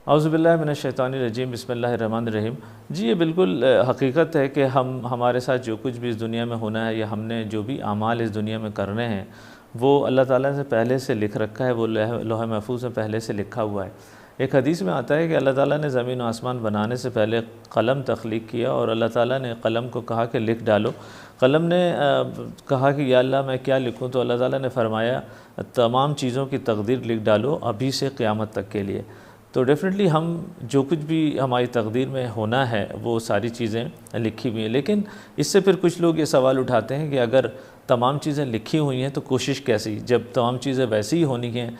اعوذ باللہ من الشیطان الرجیم، بسم اللہ الرحمن الرحیم۔ جی یہ بالکل حقیقت ہے کہ ہمارے ساتھ جو کچھ بھی اس دنیا میں ہونا ہے یا ہم نے جو بھی اعمال اس دنیا میں کرنے ہیں وہ اللہ تعالیٰ نے پہلے سے لکھ رکھا ہے، وہ لوح محفوظ میں پہلے سے لکھا ہوا ہے۔ ایک حدیث میں آتا ہے کہ اللہ تعالیٰ نے زمین و آسمان بنانے سے پہلے قلم تخلیق کیا اور اللہ تعالیٰ نے قلم کو کہا کہ لکھ ڈالو۔ قلم نے کہا کہ یا اللہ میں کیا لکھوں، تو اللہ تعالیٰ نے فرمایا تمام چیزوں کی تقدیر لکھ ڈالو ابھی سے قیامت تک کے لیے۔ تو ڈیفینیٹلی ہم جو کچھ بھی ہماری تقدیر میں ہونا ہے وہ ساری چیزیں لکھی ہوئی ہیں، لیکن اس سے پھر کچھ لوگ یہ سوال اٹھاتے ہیں کہ اگر تمام چیزیں لکھی ہوئی ہیں تو کوشش کیسی، جب تمام چیزیں ویسی ہی ہونی ہیں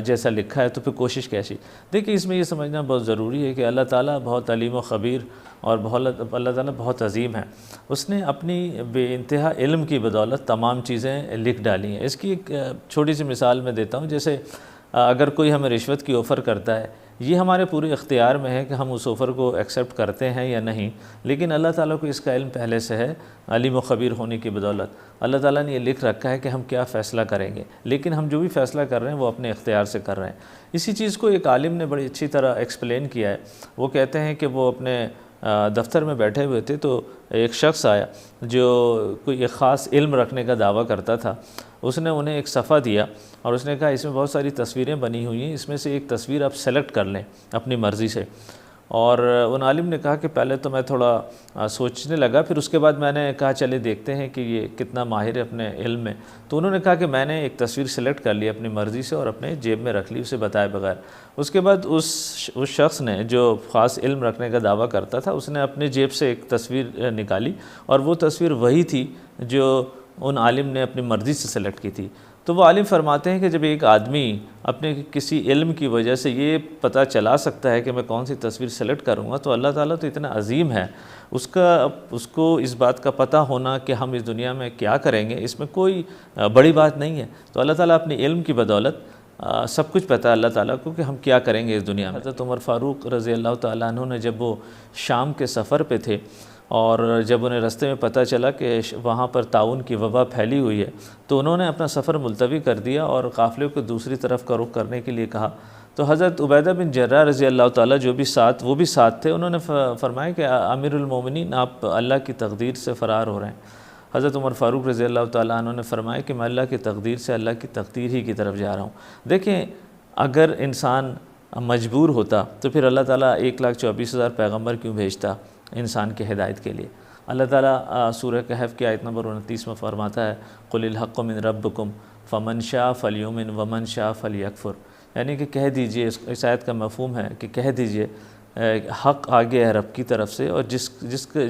جیسا لکھا ہے تو پھر کوشش کیسی۔ دیکھیں اس میں یہ سمجھنا بہت ضروری ہے کہ اللہ تعالیٰ بہت علیم و خبیر اور اللہ تعالیٰ بہت عظیم ہے۔ اس نے اپنی بے انتہا علم کی بدولت تمام چیزیں لکھ ڈالی ہیں۔ اس کی ایک چھوٹی سی مثال میں دیتا ہوں، جیسے اگر کوئی ہمیں رشوت کی آفر کرتا ہے، یہ ہمارے پورے اختیار میں ہے کہ ہم اس آفر کو ایکسیپٹ کرتے ہیں یا نہیں، لیکن اللہ تعالیٰ کو اس کا علم پہلے سے ہے، علیم و خبیر ہونے کی بدولت اللہ تعالیٰ نے یہ لکھ رکھا ہے کہ ہم کیا فیصلہ کریں گے، لیکن ہم جو بھی فیصلہ کر رہے ہیں وہ اپنے اختیار سے کر رہے ہیں۔ اسی چیز کو ایک عالم نے بڑی اچھی طرح ایکسپلین کیا ہے۔ وہ کہتے ہیں کہ وہ اپنے دفتر میں بیٹھے ہوئے تھے تو ایک شخص آیا جو کوئی ایک خاص علم رکھنے کا دعویٰ کرتا تھا۔ اس نے انہیں ایک صفحہ دیا اور اس نے کہا اس میں بہت ساری تصویریں بنی ہوئی ہیں، اس میں سے ایک تصویر آپ سیلیکٹ کر لیں اپنی مرضی سے۔ اور ان عالم نے کہا کہ پہلے تو میں تھوڑا سوچنے لگا، پھر اس کے بعد میں نے کہا چلے دیکھتے ہیں کہ یہ کتنا ماہر ہے اپنے علم میں۔ تو انہوں نے کہا کہ میں نے ایک تصویر سیلیکٹ کر لی اپنی مرضی سے اور اپنے جیب میں رکھ لی اسے بتائے بغیر۔ اس کے بعد اس شخص نے جو خاص علم رکھنے کا دعویٰ کرتا تھا، اس نے اپنے جیب سے ایک تصویر نکالی اور وہ تصویر وہی تھی جو ان عالم نے اپنی مرضی سے سیلیکٹ کی تھی۔ تو وہ عالم فرماتے ہیں کہ جب ایک آدمی اپنے کسی علم کی وجہ سے یہ پتہ چلا سکتا ہے کہ میں کون سی تصویر سیلیکٹ کروں گا، تو اللہ تعالیٰ تو اتنا عظیم ہے، اس کو اس بات کا پتہ ہونا کہ ہم اس دنیا میں کیا کریں گے اس میں کوئی بڑی بات نہیں ہے۔ تو اللہ تعالیٰ اپنی علم کی بدولت سب کچھ پتہ ہے اللہ تعالیٰ کو کہ ہم کیا کریں گے اس دنیا میں۔ حضرت عمر فاروق رضی اللہ تعالیٰ عنہ نے جب وہ شام کے سفر پہ تھے اور جب انہیں رستے میں پتہ چلا کہ وہاں پر طاعون کی وبا پھیلی ہوئی ہے، تو انہوں نے اپنا سفر ملتوی کر دیا اور قافلے کو دوسری طرف کا رخ کرنے کے لیے کہا۔ تو حضرت عبیدہ بن جراح رضی اللہ تعالیٰ وہ بھی ساتھ تھے، انہوں نے فرمایا کہ امیر المومنین آپ اللہ کی تقدیر سے فرار ہو رہے ہیں۔ حضرت عمر فاروق رضی اللہ تعالیٰ عنہ نے فرمایا کہ میں اللہ کی تقدیر سے اللہ کی تقدیر ہی کی طرف جا رہا ہوں۔ دیکھیں اگر انسان مجبور ہوتا تو پھر اللہ تعالیٰ 1,24,000 پیغمبر کیوں بھیجتا انسان کی ہدایت کے لیے۔ اللہ تعالیٰ سورہ کہف کی آیت نمبر 29 میں فرماتا ہے قُلِ الْحَقُّ مِن رَبِّكُمْ فَمَنْ شَاءَ فَلْيُؤْمِنْ وَمَنْ شَاءَ فَلْيَكْفُرْ، یعنی کہ کہہ دیجئے، اس آیت کا مفہوم ہے کہ کہہ دیجئے حق آگے ہے رب کی طرف سے، اور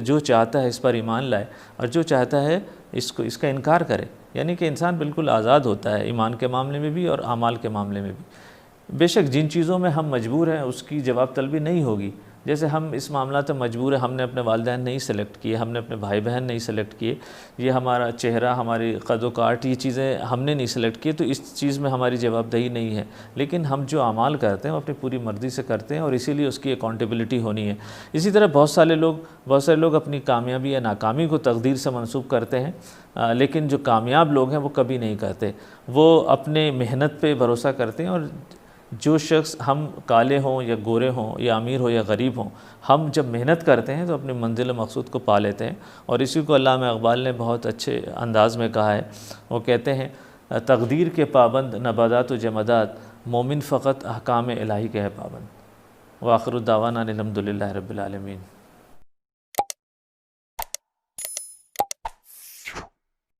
جو چاہتا ہے اس پر ایمان لائے اور جو چاہتا ہے اس کا انکار کرے۔ یعنی کہ انسان بالکل آزاد ہوتا ہے ایمان کے معاملے میں بھی اور اعمال کے معاملے میں بھی۔ بے شک جن چیزوں میں ہم مجبور ہیں اس کی جواب طلبی نہیں ہوگی، جیسے ہم اس معاملات میں مجبور ہیں، ہم نے اپنے والدین نہیں سلیکٹ کیے، ہم نے اپنے بھائی بہن نہیں سلیکٹ کیے، یہ ہمارا چہرہ، ہماری قد و کاٹ، یہ چیزیں ہم نے نہیں سلیکٹ کیے، تو اس چیز میں ہماری جواب دہی نہیں ہے۔ لیکن ہم جو اعمال کرتے ہیں وہ اپنی پوری مرضی سے کرتے ہیں اور اسی لیے اس کی اکاؤنٹیبلٹی ہونی ہے۔ اسی طرح بہت سارے لوگ اپنی کامیابی یا ناکامی کو تقدیر سے منسوب کرتے ہیں، لیکن جو کامیاب لوگ ہیں وہ کبھی نہیں کرتے، وہ اپنے محنت پہ بھروسہ کرتے ہیں۔ اور جو شخص ہم کالے ہوں یا گورے ہوں یا امیر ہو یا غریب ہوں، ہم جب محنت کرتے ہیں تو اپنی منزل مقصود کو پا لیتے ہیں۔ اور اسی کو علامہ اقبال نے بہت اچھے انداز میں کہا ہے، وہ کہتے ہیں تقدیر کے پابند نباتات و جمادات، مومن فقط احکام الہی کے ہے پابند۔ وآخر الدعوانا الحمد للہ رب العالمین۔